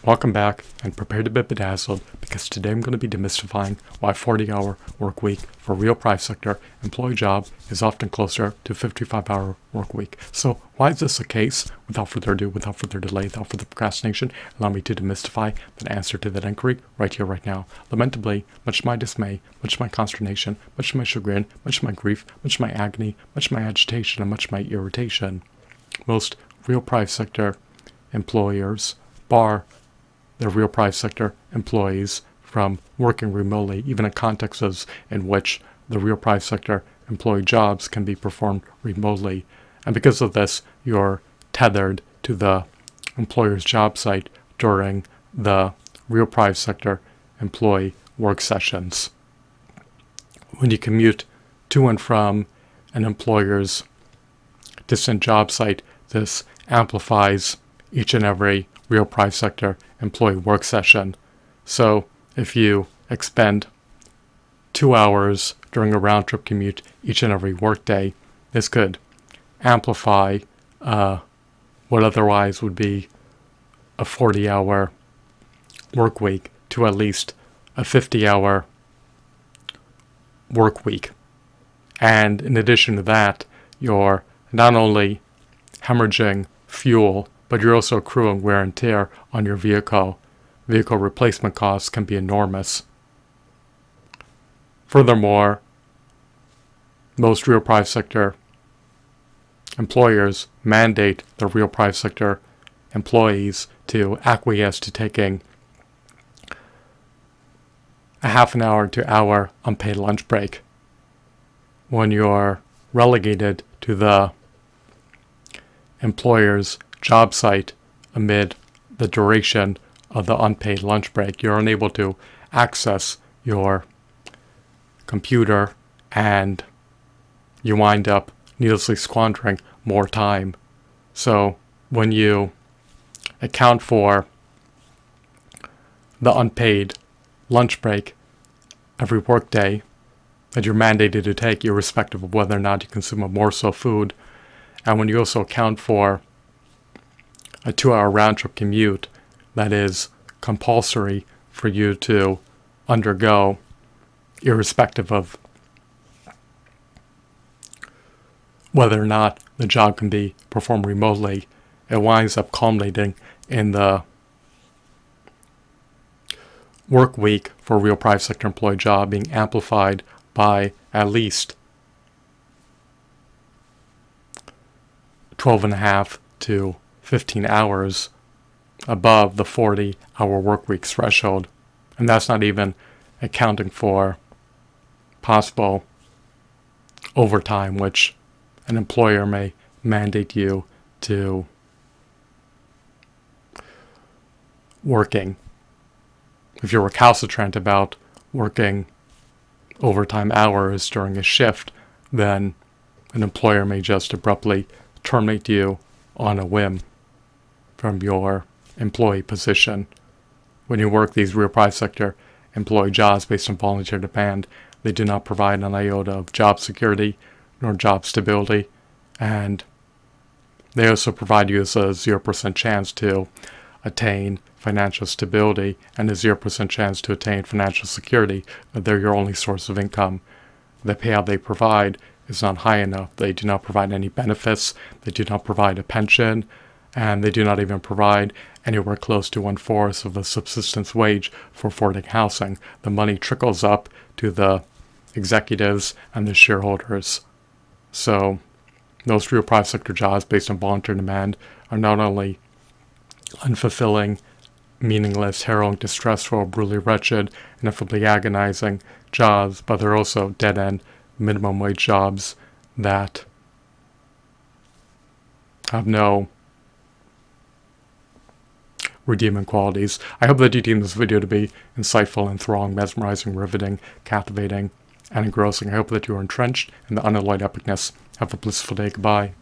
Welcome back, and prepare to be bedazzled, because today I'm going to be demystifying why 40-hour work week for a real private sector employee job is often closer to 55-hour work week. So why is this the case? Without further ado, without further delay, without further procrastination, allow me to demystify the answer to that inquiry right here, right now. Lamentably, much to my dismay, much to my consternation, much to my chagrin, much to my grief, much to my agony, much to my agitation, and much to my irritation, most real private sector employers bar their real private sector employees from working remotely, even in contexts in which the real private sector employee jobs can be performed remotely. And because of this, you're tethered to the employer's job site during the real private sector employee work sessions. When you commute to and from an employer's distant job site, this amplifies each and every real private sector employee work session. So if you expend 2 hours during a round-trip commute each and every workday, this could amplify what otherwise would be a 40-hour work week to at least a 50-hour work week. And in addition to that, you're not only hemorrhaging fuel, but you're also accruing wear and tear on your vehicle. Vehicle replacement costs can be enormous. Furthermore, most real private sector employers mandate their real private sector employees to acquiesce to taking a half an hour to hour unpaid lunch break. When you're relegated to the employer's job site amid the duration of the unpaid lunch break, you're unable to access your computer, and you wind up needlessly squandering more time. So when you account for the unpaid lunch break every workday that you're mandated to take, irrespective of whether or not you consume a morsel of food, and when you also account for a 2-hour round-trip commute that is compulsory for you to undergo, irrespective of whether or not the job can be performed remotely, it winds up culminating in the work week for a real private sector employee job being amplified by at least 12.5 to 15 hours above the 40-hour work week threshold. And that's not even accounting for possible overtime, which an employer may mandate you to working. If you're recalcitrant about working overtime hours during a shift, then an employer may just abruptly terminate you on a whim from your employee position. When you work these real private sector employee jobs based on voluntary demand, they do not provide an iota of job security nor job stability, and they also provide you with a 0% chance to attain financial stability and a 0% chance to attain financial security, but they're your only source of income. The payout they provide is not high enough. They do not provide any benefits, they do not provide a pension, and they do not even provide anywhere close to 1/4 of a subsistence wage for affording housing. The money trickles up to the executives and the shareholders. So most real private sector jobs based on voluntary demand are not only unfulfilling, meaningless, harrowing, distressful, brutally wretched, and ineffably agonizing jobs, but they're also dead-end minimum wage jobs that have no redeeming qualities. I hope that you deem this video to be insightful, enthralling, mesmerizing, riveting, captivating, and engrossing. I hope that you are entrenched in the unalloyed epicness. Have a blissful day. Goodbye.